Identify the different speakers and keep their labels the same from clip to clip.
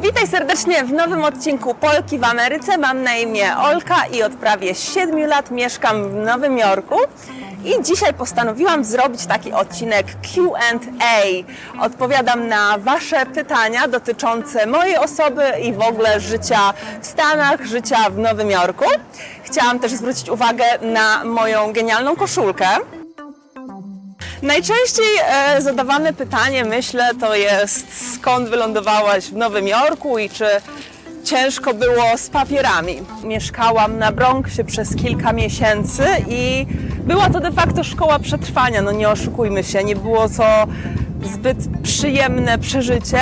Speaker 1: Witaj serdecznie w nowym odcinku Polki w Ameryce. Mam na imię Olka i od prawie 7 lat mieszkam w Nowym Jorku. I dzisiaj postanowiłam zrobić taki odcinek Q&A. Odpowiadam na Wasze pytania dotyczące mojej osoby i w ogóle życia w Stanach, życia w Nowym Jorku. Chciałam też zwrócić uwagę na moją genialną koszulkę. Najczęściej zadawane pytanie, myślę, to jest: skąd wylądowałaś w Nowym Jorku i czy ciężko było z papierami? Mieszkałam na Bronxie przez kilka miesięcy i była to de facto szkoła przetrwania, no nie oszukujmy się, nie było to zbyt przyjemne przeżycie.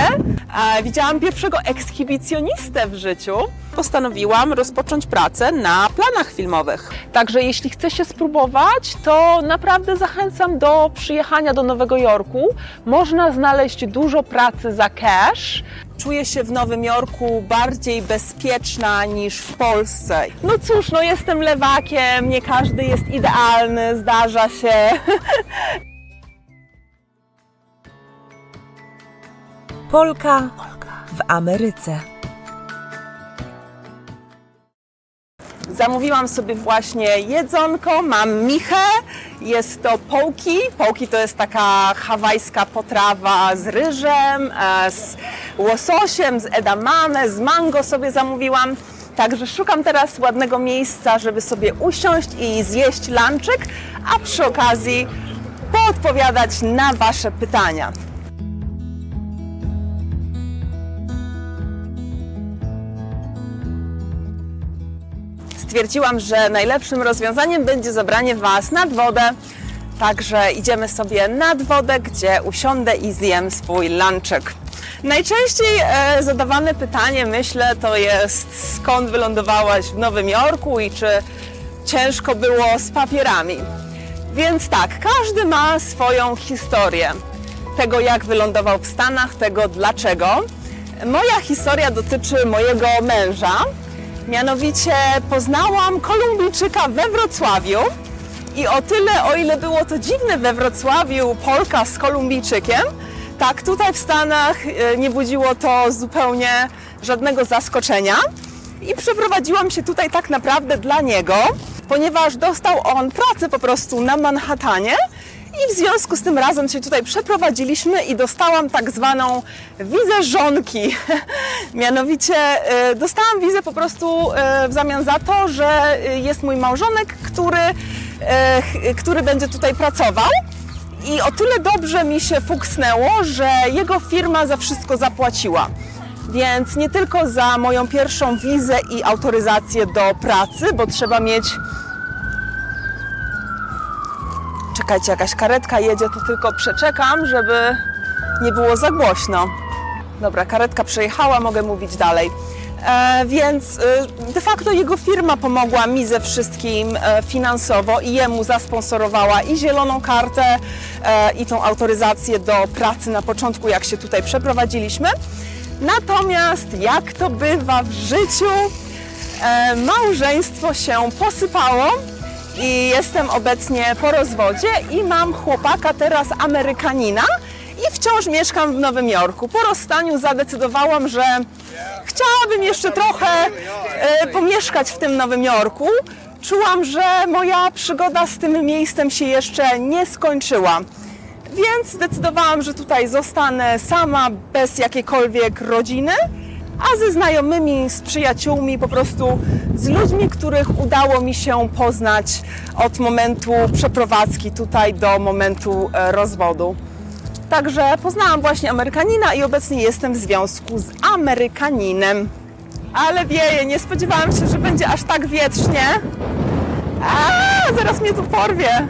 Speaker 1: Widziałam pierwszego ekshibicjonistę w życiu. Postanowiłam rozpocząć pracę na planach filmowych. Także jeśli chce się spróbować, to naprawdę zachęcam do przyjechania do Nowego Jorku. Można znaleźć dużo pracy za cash. Czuję się w Nowym Jorku bardziej bezpieczna niż w Polsce. No cóż, no jestem lewakiem, nie każdy jest idealny, zdarza się.
Speaker 2: Polka w Ameryce.
Speaker 1: Zamówiłam sobie właśnie jedzonko, mam michę, jest to połki. Połki to jest taka hawajska potrawa z ryżem, z łososiem, z edamame, z mango sobie zamówiłam. Także szukam teraz ładnego miejsca, żeby sobie usiąść i zjeść lunchek, a przy okazji poodpowiadać na Wasze pytania. Stwierdziłam, że najlepszym rozwiązaniem będzie zabranie Was nad wodę. Także idziemy sobie nad wodę, gdzie usiądę i zjem swój lunchek. Najczęściej zadawane pytanie, myślę, to jest: skąd wylądowałaś w Nowym Jorku i czy ciężko było z papierami? Więc tak, każdy ma swoją historię tego, jak wylądował w Stanach, tego dlaczego. Moja historia dotyczy mojego męża. Mianowicie poznałam Kolumbijczyka we Wrocławiu i o tyle, o ile było to dziwne we Wrocławiu Polka z Kolumbijczykiem, tak tutaj w Stanach nie budziło to zupełnie żadnego zaskoczenia i przeprowadziłam się tutaj tak naprawdę dla niego, ponieważ dostał on pracę po prostu na Manhattanie i w związku z tym razem się tutaj przeprowadziliśmy i dostałam tak zwaną wizę żonki. Mianowicie dostałam wizę po prostu w zamian za to, że jest mój małżonek, który będzie tutaj pracował. I o tyle dobrze mi się fuksnęło, że jego firma za wszystko zapłaciła. Więc nie tylko za moją pierwszą wizę i autoryzację do pracy, bo trzeba mieć... Czekajcie, jakaś karetka jedzie, to tylko przeczekam, żeby nie było za głośno. Dobra, karetka przejechała, mogę mówić dalej. Więc de facto jego firma pomogła mi ze wszystkim finansowo i jemu zasponsorowała i zieloną kartę, i tą autoryzację do pracy na początku, jak się tutaj przeprowadziliśmy. Natomiast jak to bywa w życiu, małżeństwo się posypało. I jestem obecnie po rozwodzie i mam chłopaka teraz Amerykanina i wciąż mieszkam w Nowym Jorku. Po rozstaniu zadecydowałam, że chciałabym jeszcze trochę pomieszkać w tym Nowym Jorku. Czułam, że moja przygoda z tym miejscem się jeszcze nie skończyła. Więc zdecydowałam, że tutaj zostanę sama, bez jakiejkolwiek rodziny, a ze znajomymi, z przyjaciółmi, po prostu z ludźmi, których udało mi się poznać od momentu przeprowadzki tutaj do momentu rozwodu. Także poznałam właśnie Amerykanina i obecnie jestem w związku z Amerykaninem. Ale wieje, nie spodziewałam się, że będzie aż tak wietrznie. Zaraz mnie tu porwie.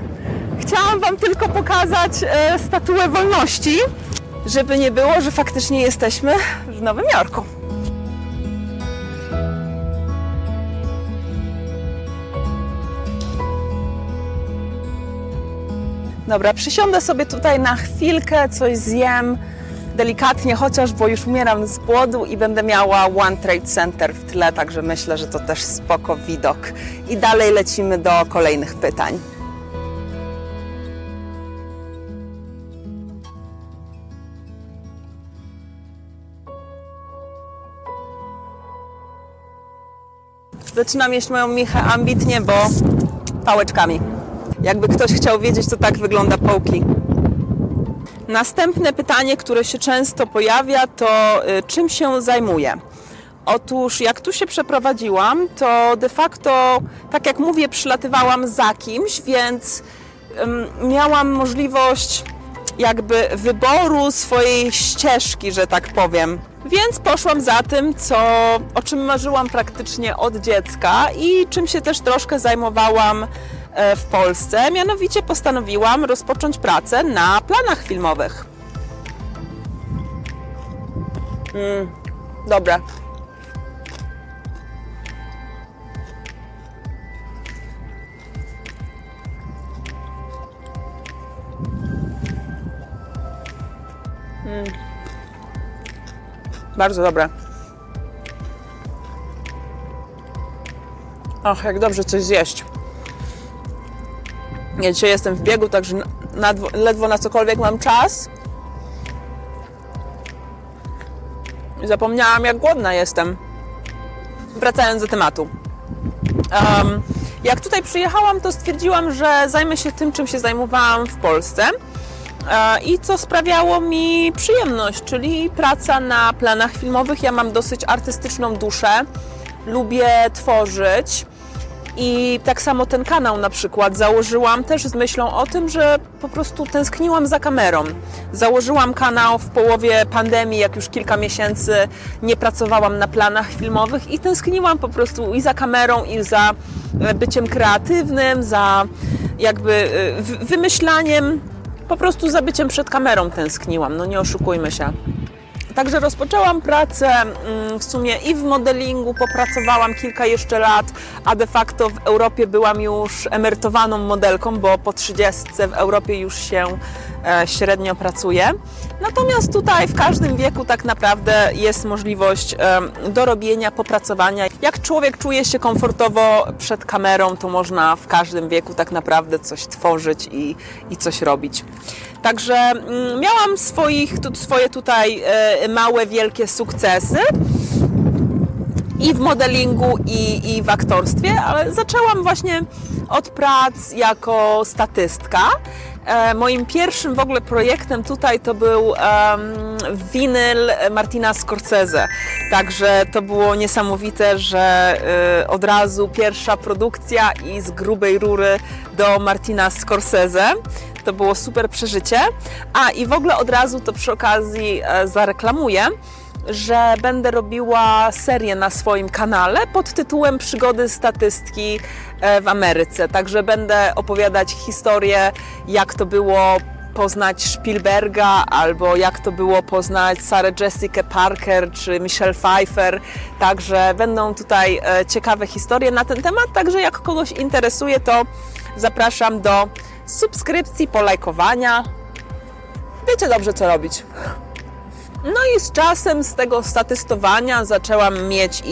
Speaker 1: Chciałam Wam tylko pokazać Statuę Wolności, żeby nie było, że faktycznie jesteśmy w Nowym Jorku. Dobra, przysiądę sobie tutaj na chwilkę, coś zjem delikatnie, chociaż, bo już umieram z głodu i będę miała One Trade Center w tle, także myślę, że to też spoko widok. I dalej lecimy do kolejnych pytań. Zaczynam jeść moją michę ambitnie, bo pałeczkami. Jakby ktoś chciał wiedzieć, to tak wygląda połki. Następne pytanie, które się często pojawia, to czym się zajmuję? Otóż jak tu się przeprowadziłam, to de facto, tak jak mówię, przylatywałam za kimś, więc miałam możliwość jakby wyboru swojej ścieżki, że tak powiem. Więc poszłam za tym, o czym marzyłam praktycznie od dziecka i czym się też troszkę zajmowałam w Polsce. Mianowicie postanowiłam rozpocząć pracę na planach filmowych. Dobre. Bardzo dobre. Och, jak dobrze coś zjeść. Ja dzisiaj jestem w biegu, także ledwo na cokolwiek mam czas. I zapomniałam, jak głodna jestem. Wracając do tematu. Jak tutaj przyjechałam, to stwierdziłam, że zajmę się tym, czym się zajmowałam w Polsce i co sprawiało mi przyjemność, czyli praca na planach filmowych. Ja mam dosyć artystyczną duszę, lubię tworzyć i tak samo ten kanał na przykład założyłam też z myślą o tym, że po prostu tęskniłam za kamerą. Założyłam kanał w połowie pandemii, jak już kilka miesięcy nie pracowałam na planach filmowych i tęskniłam po prostu i za kamerą, i za byciem kreatywnym, za jakby wymyślaniem, po prostu za byciem przed kamerą tęskniłam, no nie oszukujmy się. Także rozpoczęłam pracę w sumie i w modelingu, popracowałam kilka jeszcze lat, a de facto w Europie byłam już emerytowaną modelką, bo po 30 w Europie już się średnio pracuje. Natomiast tutaj w każdym wieku tak naprawdę jest możliwość dorobienia, popracowania. Jak człowiek czuje się komfortowo przed kamerą, to można w każdym wieku tak naprawdę coś tworzyć i coś robić. Także miałam swoje tutaj małe, wielkie sukcesy i w modelingu, i w aktorstwie, ale zaczęłam właśnie od prac jako statystka. Moim pierwszym w ogóle projektem tutaj to był winyl Martina Scorsese. Także to było niesamowite, że od razu pierwsza produkcja i z grubej rury do Martina Scorsese. To było super przeżycie. I w ogóle od razu to przy okazji zareklamuję, że będę robiła serię na swoim kanale pod tytułem Przygody statystki w Ameryce. Także będę opowiadać historię, jak to było poznać Spielberga, albo jak to było poznać Sarah Jessica Parker czy Michelle Pfeiffer. Także będą tutaj ciekawe historie na ten temat. Także jak kogoś interesuje, to zapraszam do subskrypcji, polajkowania. Wiecie dobrze, co robić. No i z czasem z tego statystowania zaczęłam mieć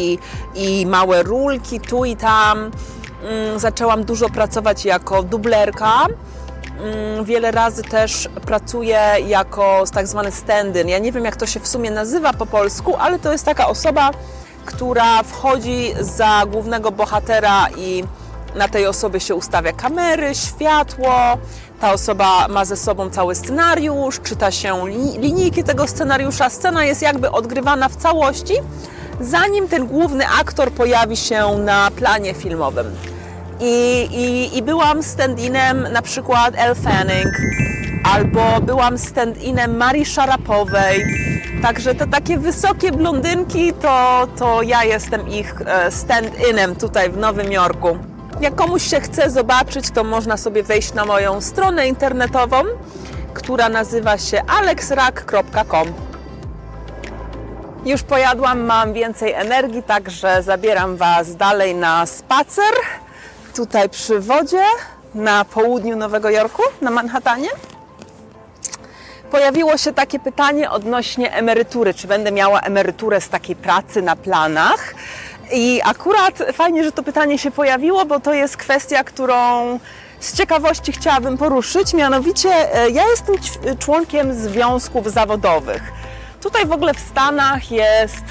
Speaker 1: i małe rulki tu i tam. Zaczęłam dużo pracować jako dublerka. Wiele razy też pracuję jako tak zwany stand-in. Ja nie wiem, jak to się w sumie nazywa po polsku, ale to jest taka osoba, która wchodzi za głównego bohatera i na tej osobie się ustawia kamery, światło. Ta osoba ma ze sobą cały scenariusz, czyta się linijki tego scenariusza. Scena jest jakby odgrywana w całości, zanim ten główny aktor pojawi się na planie filmowym. I byłam stand-inem na przykład Elle Fanning, albo byłam stand-inem Marii Szarapowej. Także te takie wysokie blondynki, to ja jestem ich stand-inem tutaj w Nowym Jorku. Jak komuś się chce zobaczyć, to można sobie wejść na moją stronę internetową, która nazywa się alexrak.com. Już pojadłam, mam więcej energii, także zabieram Was dalej na spacer. Tutaj przy wodzie, na południu Nowego Jorku, na Manhattanie. Pojawiło się takie pytanie odnośnie emerytury. Czy będę miała emeryturę z takiej pracy na planach? I akurat fajnie, że to pytanie się pojawiło, bo to jest kwestia, którą z ciekawości chciałabym poruszyć. Mianowicie ja jestem członkiem związków zawodowych. Tutaj w ogóle w Stanach jest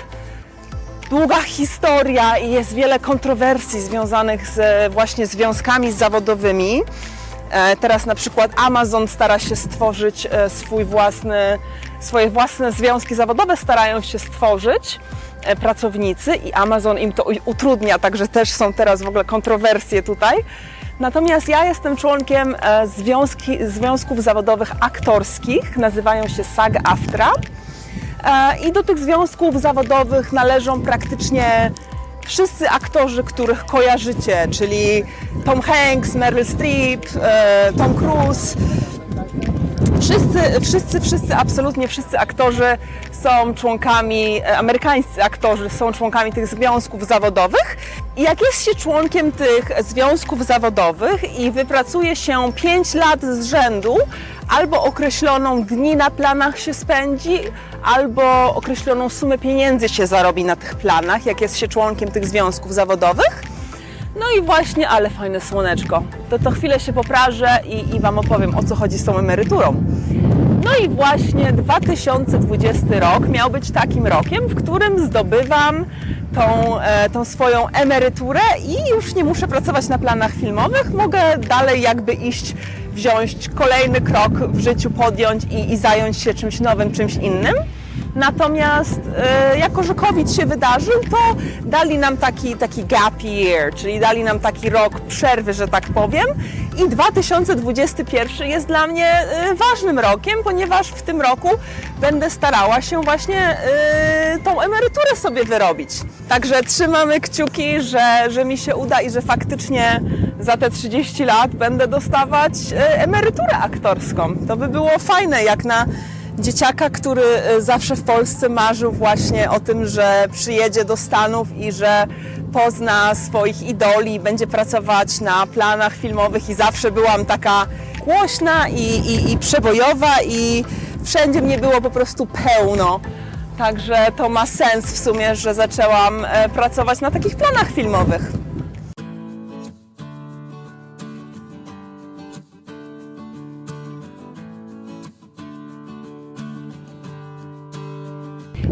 Speaker 1: długa historia i jest wiele kontrowersji związanych z właśnie związkami zawodowymi. Teraz na przykład Amazon stara się stworzyć swoje własne związki zawodowe, starają się stworzyć pracownicy i Amazon im to utrudnia, także też są teraz w ogóle kontrowersje tutaj. Natomiast ja jestem członkiem związków zawodowych aktorskich, nazywają się SAG-AFTRA i do tych związków zawodowych należą praktycznie wszyscy aktorzy, których kojarzycie, czyli Tom Hanks, Meryl Streep, Tom Cruise. Absolutnie wszyscy aktorzy są członkami, amerykańscy aktorzy są członkami tych związków zawodowych. I jak jest się członkiem tych związków zawodowych i wypracuje się 5 lat z rzędu, albo określoną dni na planach się spędzi, albo określoną sumę pieniędzy się zarobi na tych planach, jak jest się członkiem tych związków zawodowych. No i właśnie, ale fajne słoneczko. To chwilę się poprażę i Wam opowiem, o co chodzi z tą emeryturą. No i właśnie 2020 rok miał być takim rokiem, w którym zdobywam tą swoją emeryturę i już nie muszę pracować na planach filmowych. Mogę dalej jakby wziąć kolejny krok w życiu, podjąć i zająć się czymś nowym, czymś innym. Natomiast jako, że COVID się wydarzył, to dali nam taki gap year, czyli dali nam taki rok przerwy, że tak powiem. I 2021 jest dla mnie ważnym rokiem, ponieważ w tym roku będę starała się właśnie tą emeryturę sobie wyrobić. Także trzymamy kciuki, że mi się uda i że faktycznie za te 30 lat będę dostawać emeryturę aktorską. To by było fajne, jak na dzieciaka, który zawsze w Polsce marzył właśnie o tym, że przyjedzie do Stanów i że pozna swoich idoli, będzie pracować na planach filmowych i zawsze byłam taka głośna i przebojowa i wszędzie mnie było po prostu pełno. Także to ma sens w sumie, że zaczęłam pracować na takich planach filmowych.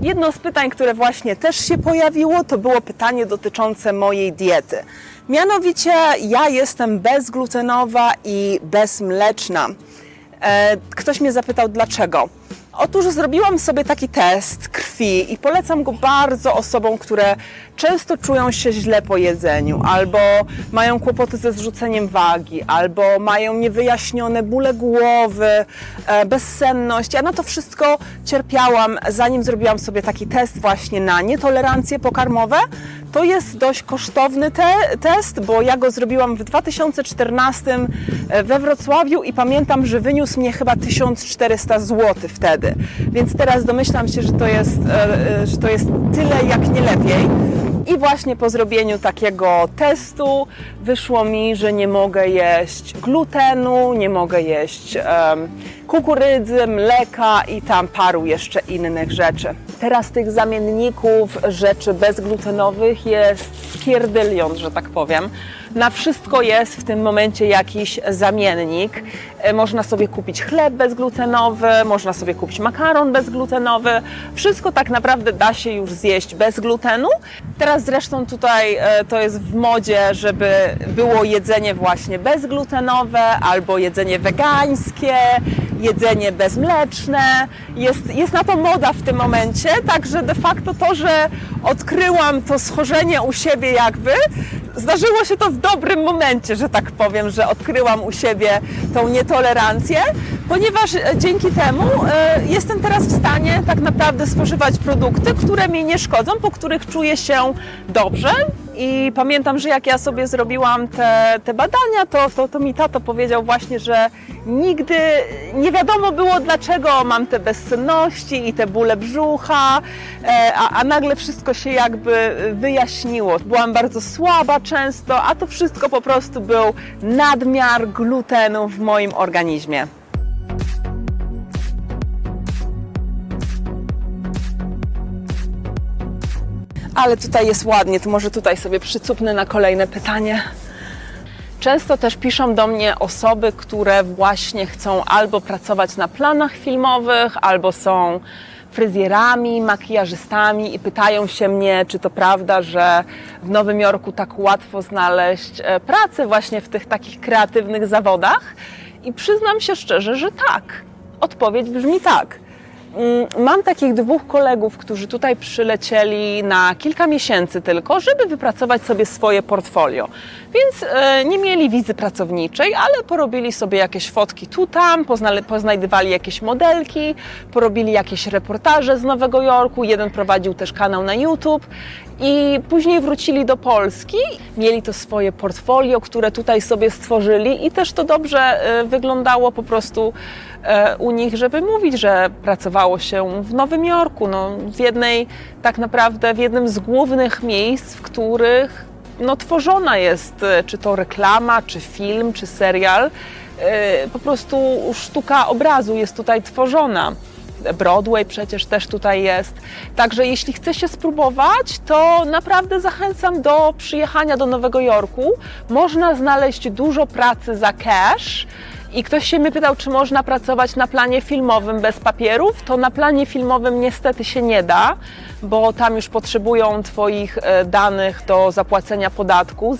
Speaker 1: Jedno z pytań, które właśnie też się pojawiło, to było pytanie dotyczące mojej diety. Mianowicie ja jestem bezglutenowa i bezmleczna. Ktoś mnie zapytał dlaczego. Otóż zrobiłam sobie taki test krwi i polecam go bardzo osobom, które często czują się źle po jedzeniu, albo mają kłopoty ze zrzuceniem wagi, albo mają niewyjaśnione bóle głowy, bezsenność. Ja na to wszystko cierpiałam, zanim zrobiłam sobie taki test właśnie na nietolerancje pokarmowe. To jest dość kosztowny test, bo ja go zrobiłam w 2014 we Wrocławiu i pamiętam, że wyniósł mnie chyba 1400 zł wtedy. Więc teraz domyślam się, że to jest tyle jak nie lepiej. I właśnie po zrobieniu takiego testu wyszło mi, że nie mogę jeść glutenu, nie mogę jeść kukurydzy, mleka i tam paru jeszcze innych rzeczy. Teraz tych zamienników rzeczy bezglutenowych jest pierdylion, że tak powiem. Na wszystko jest w tym momencie jakiś zamiennik. Można sobie kupić chleb bezglutenowy, można sobie kupić makaron bezglutenowy. Wszystko tak naprawdę da się już zjeść bez glutenu. Teraz zresztą tutaj to jest w modzie, żeby było jedzenie właśnie bezglutenowe albo jedzenie wegańskie, jedzenie bezmleczne. Jest na to moda w tym momencie, także de facto to, że odkryłam to schorzenie u siebie jakby, zdarzyło się to w dobrym momencie, że tak powiem, że odkryłam u siebie tą nietolerancję, ponieważ dzięki temu jestem teraz w stanie tak naprawdę spożywać produkty, które mi nie szkodzą, po których czuję się dobrze. I pamiętam, że jak ja sobie zrobiłam te badania, to mi tato powiedział właśnie, że nigdy nie wiadomo było, dlaczego mam te bezsenności i te bóle brzucha, a nagle wszystko się jakby wyjaśniło. Byłam bardzo słaba często, a to wszystko po prostu był nadmiar glutenu w moim organizmie. Ale tutaj jest ładnie, to może tutaj sobie przycupnę na kolejne pytanie. Często też piszą do mnie osoby, które właśnie chcą albo pracować na planach filmowych, albo są fryzjerami, makijażystami i pytają się mnie, czy to prawda, że w Nowym Jorku tak łatwo znaleźć pracę właśnie w tych takich kreatywnych zawodach. I przyznam się szczerze, że tak. Odpowiedź brzmi tak. Mam takich 2 kolegów, którzy tutaj przylecieli na kilka miesięcy tylko, żeby wypracować sobie swoje portfolio. Więc nie mieli wizy pracowniczej, ale porobili sobie jakieś fotki tu, tam, poznajdywali jakieś modelki, porobili jakieś reportaże z Nowego Jorku, jeden prowadził też kanał na YouTube i później wrócili do Polski, mieli to swoje portfolio, które tutaj sobie stworzyli i też to dobrze wyglądało po prostu u nich, żeby mówić, że pracowało się w Nowym Jorku, w jednym z głównych miejsc, w których tworzona jest czy to reklama, czy film, czy serial. Po prostu sztuka obrazu jest tutaj tworzona. Broadway przecież też tutaj jest. Także jeśli chce się spróbować, to naprawdę zachęcam do przyjechania do Nowego Jorku. Można znaleźć dużo pracy za cash. I ktoś się mnie pytał, czy można pracować na planie filmowym bez papierów. To na planie filmowym niestety się nie da, bo tam już potrzebują Twoich danych do zapłacenia podatku.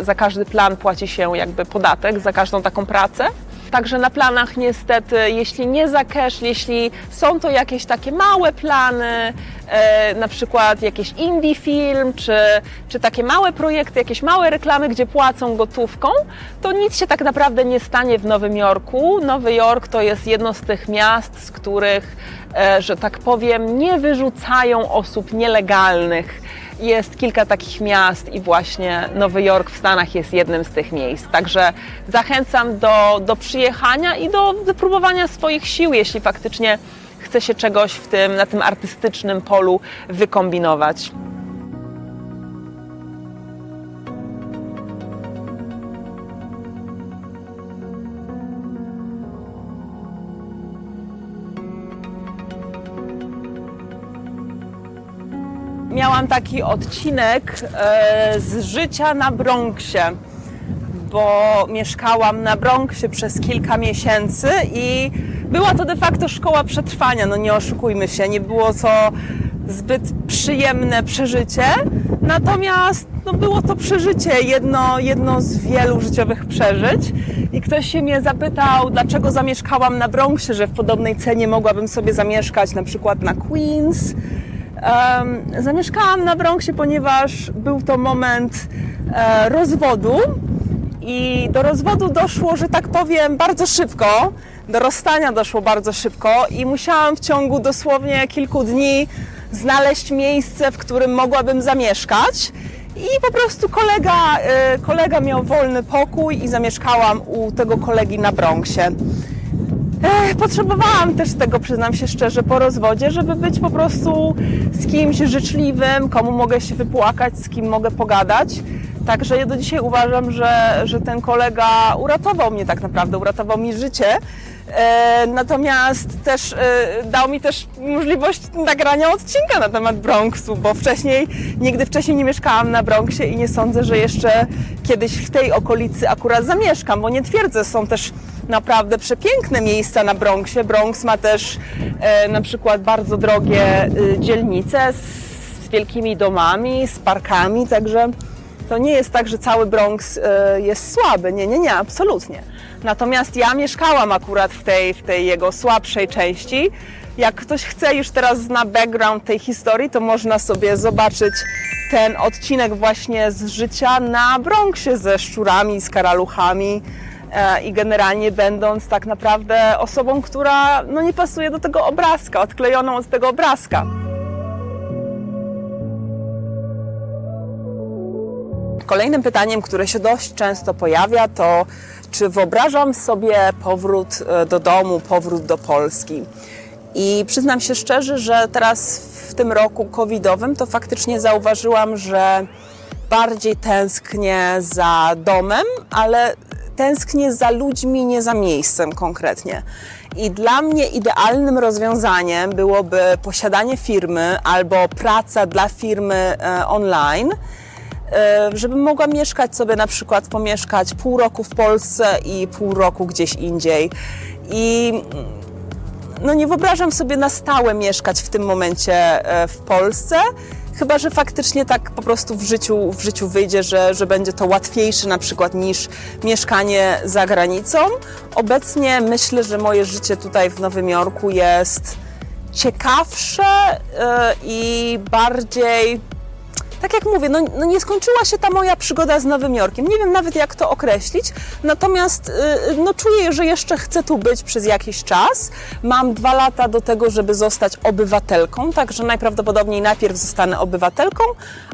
Speaker 1: Za każdy plan płaci się jakby podatek, za każdą taką pracę. Także na planach niestety, jeśli nie za cash, jeśli są to jakieś takie małe plany, na przykład jakiś indie film, czy takie małe projekty, jakieś małe reklamy, gdzie płacą gotówką, to nic się tak naprawdę nie stanie w Nowym Jorku. Nowy Jork to jest jedno z tych miast, z których, że tak powiem, nie wyrzucają osób nielegalnych. Jest kilka takich miast i właśnie Nowy Jork w Stanach jest jednym z tych miejsc. Także zachęcam do przyjechania i do wypróbowania swoich sił, jeśli faktycznie chce się czegoś na tym artystycznym polu wykombinować. Miałam taki odcinek z życia na Bronxie, bo mieszkałam na Bronxie przez kilka miesięcy i była to de facto szkoła przetrwania, nie oszukujmy się, nie było to zbyt przyjemne przeżycie, natomiast było to przeżycie, jedno z wielu życiowych przeżyć i ktoś się mnie zapytał, dlaczego zamieszkałam na Bronxie, że w podobnej cenie mogłabym sobie zamieszkać na przykład na Queens. Zamieszkałam na Bronxie, ponieważ był to moment rozwodu i do rozwodu doszło, że tak powiem, bardzo szybko, do rozstania doszło bardzo szybko i musiałam w ciągu dosłownie kilku dni znaleźć miejsce, w którym mogłabym zamieszkać i po prostu kolega miał wolny pokój i zamieszkałam u tego kolegi na Bronxie. Potrzebowałam też tego, przyznam się szczerze, po rozwodzie, żeby być po prostu z kimś życzliwym, komu mogę się wypłakać, z kim mogę pogadać. Także ja do dzisiaj uważam, że ten kolega uratował mnie tak naprawdę, uratował mi życie. Natomiast też dał mi też możliwość nagrania odcinka na temat Bronxu, bo nigdy wcześniej nie mieszkałam na Bronxie i nie sądzę, że jeszcze kiedyś w tej okolicy akurat zamieszkam, bo nie twierdzę, są też naprawdę przepiękne miejsca na Bronxie. Bronx ma też na przykład bardzo drogie dzielnice z wielkimi domami, z parkami, także to nie jest tak, że cały Bronx jest słaby. Nie, absolutnie. Natomiast ja mieszkałam akurat w tej jego słabszej części. Jak ktoś chce, już teraz zna background tej historii, to można sobie zobaczyć ten odcinek właśnie z życia na Bronxie ze szczurami, z karaluchami i generalnie będąc tak naprawdę osobą, która nie pasuje do tego obrazka, odklejoną od tego obrazka. Kolejnym pytaniem, które się dość często pojawia, to czy wyobrażam sobie powrót do domu, powrót do Polski. I przyznam się szczerze, że teraz w tym roku covidowym to faktycznie zauważyłam, że bardziej tęsknię za domem, ale tęsknię za ludźmi, nie za miejscem konkretnie. I dla mnie idealnym rozwiązaniem byłoby posiadanie firmy albo praca dla firmy online, żebym mogła mieszkać sobie pomieszkać pół roku w Polsce i pół roku gdzieś indziej. I no nie wyobrażam sobie na stałe mieszkać w tym momencie w Polsce, chyba że faktycznie tak po prostu w życiu wyjdzie, że będzie to łatwiejsze na przykład niż mieszkanie za granicą. Obecnie myślę, że moje życie tutaj w Nowym Jorku jest ciekawsze i bardziej, tak jak mówię, no nie skończyła się ta moja przygoda z Nowym Jorkiem. Nie wiem nawet, jak to określić, natomiast no czuję, że jeszcze chcę tu być przez jakiś czas. Mam 2 lata do tego, żeby zostać obywatelką, także najprawdopodobniej najpierw zostanę obywatelką,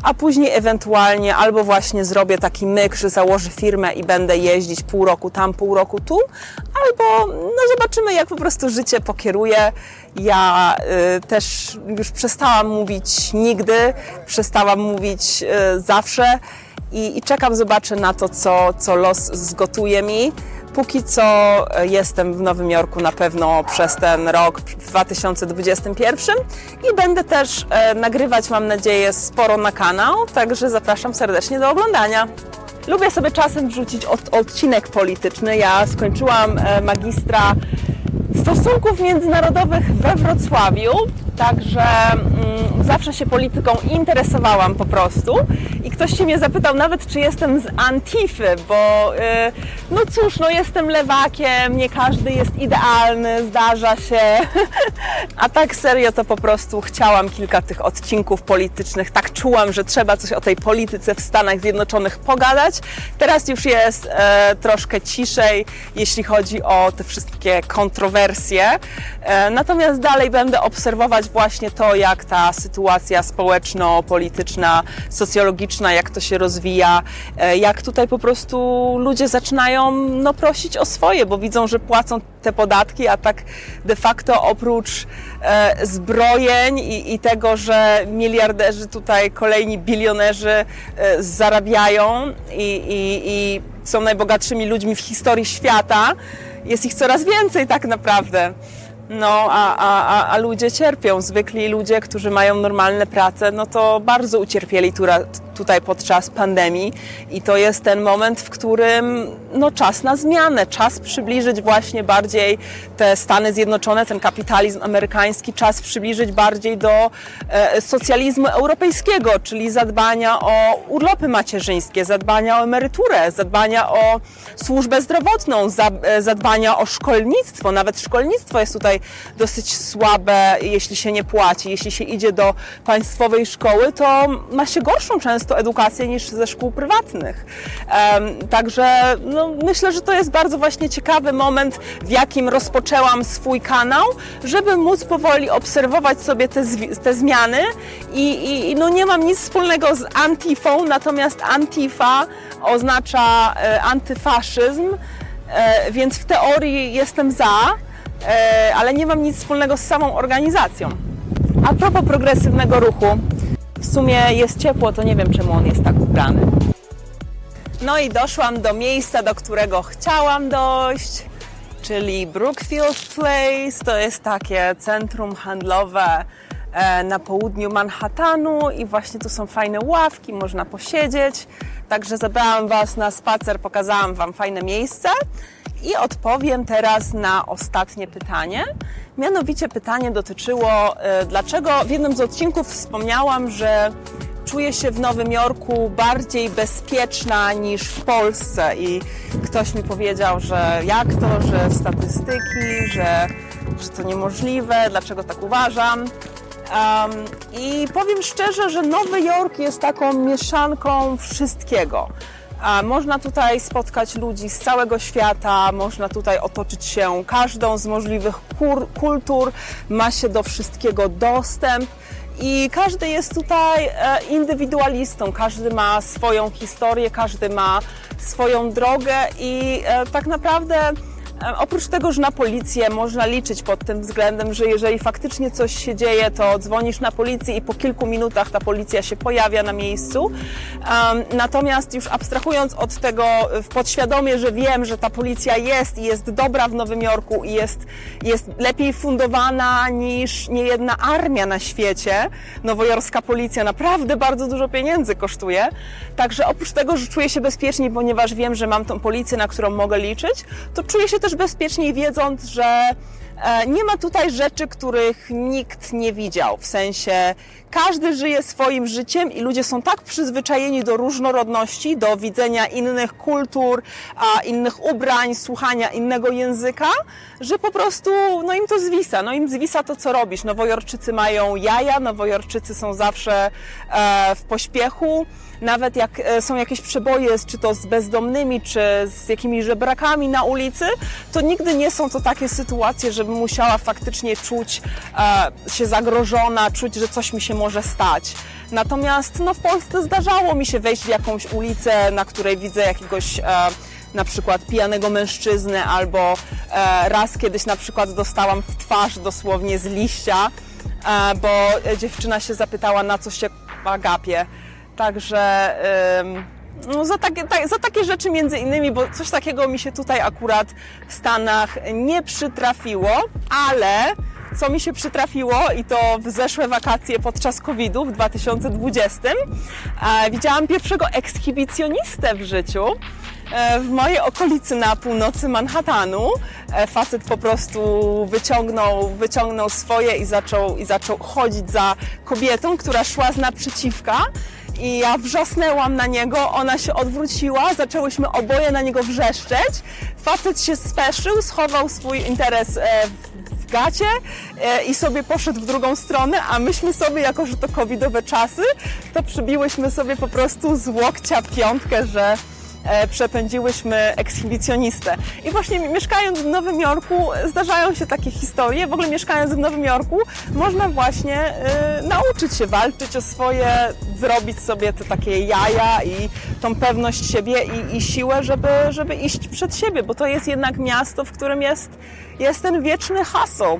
Speaker 1: a później ewentualnie albo właśnie zrobię taki myk, że założę firmę i będę jeździć pół roku tam, pół roku tu, albo no zobaczymy, jak po prostu życie pokieruje. Ja też już przestałam mówić nigdy, przestałam mówić zawsze i czekam, zobaczę na to, co los zgotuje mi. Póki co jestem w Nowym Jorku na pewno przez ten rok w 2021 i będę też nagrywać, mam nadzieję, sporo na kanał, także zapraszam serdecznie do oglądania. Lubię sobie czasem wrzucić odcinek polityczny. Ja skończyłam magistra stosunków międzynarodowych we Wrocławiu, także zawsze się polityką interesowałam po prostu i ktoś się mnie zapytał nawet, czy jestem z Antify, bo no cóż, no jestem lewakiem, nie każdy jest idealny, zdarza się, a tak serio to po prostu chciałam kilka tych odcinków politycznych, tak czułam, że trzeba coś o tej polityce w Stanach Zjednoczonych pogadać. Teraz już jest troszkę ciszej, jeśli chodzi o te wszystkie kontrowersje, natomiast dalej będę obserwować właśnie to, jak ta sytuacja społeczno-polityczna, socjologiczna, jak to się rozwija, jak tutaj po prostu ludzie zaczynają no, prosić o swoje, bo widzą, że płacą te podatki, a tak de facto oprócz zbrojeń i tego, że miliarderzy tutaj, kolejni bilionerzy zarabiają i są najbogatszymi ludźmi w historii świata, jest ich coraz więcej tak naprawdę. No, a ludzie cierpią, zwykli ludzie, którzy mają normalne prace, no to bardzo ucierpieli tutaj podczas pandemii i to jest ten moment, w którym no, czas na zmianę, czas przybliżyć właśnie bardziej te Stany Zjednoczone, ten kapitalizm amerykański, czas przybliżyć bardziej do socjalizmu europejskiego, czyli zadbania o urlopy macierzyńskie, zadbania o emeryturę, zadbania o służbę zdrowotną, zadbania o szkolnictwo. Nawet szkolnictwo jest tutaj dosyć słabe, jeśli się nie płaci. Jeśli się idzie do państwowej szkoły, to ma się gorszą często edukację niż ze szkół prywatnych. Także no, myślę, że to jest bardzo właśnie ciekawy moment, w jakim rozpoczęłam swój kanał, żeby móc powoli obserwować sobie te zmiany i no, nie mam nic wspólnego z Antifą, natomiast Antifa oznacza antyfaszyzm, więc w teorii jestem za, ale nie mam nic wspólnego z samą organizacją. A propos progresywnego ruchu, w sumie jest ciepło, to nie wiem, czemu on jest tak ubrany. No i doszłam do miejsca, do którego chciałam dojść, czyli Brookfield Place. To jest takie centrum handlowe na południu Manhattanu i właśnie tu są fajne ławki, można posiedzieć. Także zabrałam Was na spacer, pokazałam Wam fajne miejsce i odpowiem teraz na ostatnie pytanie. Mianowicie pytanie dotyczyło, dlaczego w jednym z odcinków wspomniałam, że czuję się w Nowym Jorku bardziej bezpieczna niż w Polsce i ktoś mi powiedział, że jak to, że statystyki, że to niemożliwe, dlaczego tak uważam. I powiem szczerze, że Nowy Jork jest taką mieszanką wszystkiego. Można tutaj spotkać ludzi z całego świata, można tutaj otoczyć się każdą z możliwych kultur, ma się do wszystkiego dostęp i każdy jest tutaj indywidualistą, każdy ma swoją historię, każdy ma swoją drogę i tak naprawdę oprócz tego, że na policję można liczyć pod tym względem, że jeżeli faktycznie coś się dzieje, to dzwonisz na policję i po kilku minutach ta policja się pojawia na miejscu. Natomiast już abstrahując od tego podświadomie, że wiem, że ta policja jest i jest dobra w Nowym Jorku i jest lepiej fundowana niż niejedna armia na świecie. Nowojorska policja naprawdę bardzo dużo pieniędzy kosztuje. Także oprócz tego, że czuję się bezpieczniej, ponieważ wiem, że mam tą policję, na którą mogę liczyć, to czuję się też bezpieczniej wiedząc, Nie ma tutaj rzeczy, których nikt nie widział, w sensie każdy żyje swoim życiem i ludzie są tak przyzwyczajeni do różnorodności, do widzenia innych kultur, innych ubrań, słuchania innego języka, że po prostu im to zwisa, im zwisa to, co robisz. Nowojorczycy mają jaja, nowojorczycy są zawsze w pośpiechu. Nawet jak są jakieś przeboje, czy to z bezdomnymi, czy z jakimiś żebrakami na ulicy, to nigdy nie są to takie sytuacje, żebym musiała faktycznie czuć się zagrożona, czuć, że coś mi się może stać. Natomiast w Polsce zdarzało mi się wejść w jakąś ulicę, na której widzę jakiegoś na przykład pijanego mężczyznę, albo raz kiedyś na przykład dostałam w twarz dosłownie z liścia, bo dziewczyna się zapytała, na co się gapię. Także za takie rzeczy między innymi, bo coś takiego mi się tutaj akurat w Stanach nie przytrafiło, ale co mi się przytrafiło i to w zeszłe wakacje podczas COVID-u w 2020, widziałam pierwszego ekshibicjonistę w życiu. W mojej okolicy na północy Manhattanu facet po prostu wyciągnął swoje i zaczął chodzić za kobietą, która szła z naprzeciwka. I ja wrzasnęłam na niego, ona się odwróciła, zaczęłyśmy oboje na niego wrzeszczeć. Facet się speszył, schował swój interes w gacie i sobie poszedł w drugą stronę, a myśmy sobie, jako że to covidowe czasy, to przybiłyśmy sobie po prostu z łokcia piątkę, że przepędziłyśmy ekshibicjonistę. I właśnie mieszkając w Nowym Jorku zdarzają się takie historie. W ogóle mieszkając w Nowym Jorku można właśnie nauczyć się walczyć o swoje, zrobić sobie te takie jaja i tą pewność siebie i siłę, żeby iść przed siebie, bo to jest jednak miasto, w którym jest ten wieczny hustle.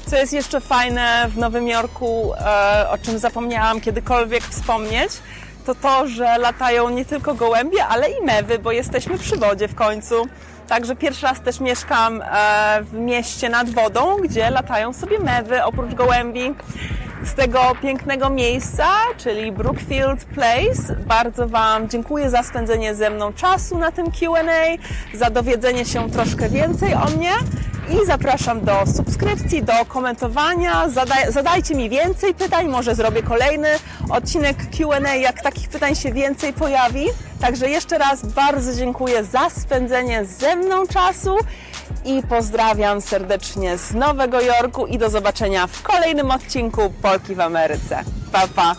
Speaker 1: Co jest jeszcze fajne w Nowym Jorku, o czym zapomniałam kiedykolwiek wspomnieć, to, że latają nie tylko gołębie, ale i mewy, bo jesteśmy przy wodzie w końcu. Także pierwszy raz też mieszkam w mieście nad wodą, gdzie latają sobie mewy oprócz gołębi. Z tego pięknego miejsca, czyli Brookfield Place, bardzo Wam dziękuję za spędzenie ze mną czasu na tym Q&A, za dowiedzenie się troszkę więcej o mnie i zapraszam do subskrypcji, do komentowania. Zadajcie mi więcej pytań, może zrobię kolejny odcinek Q&A, jak takich pytań się więcej pojawi. Także jeszcze raz bardzo dziękuję za spędzenie ze mną czasu i pozdrawiam serdecznie z Nowego Jorku i do zobaczenia w kolejnym odcinku Polki w Ameryce. Pa, pa!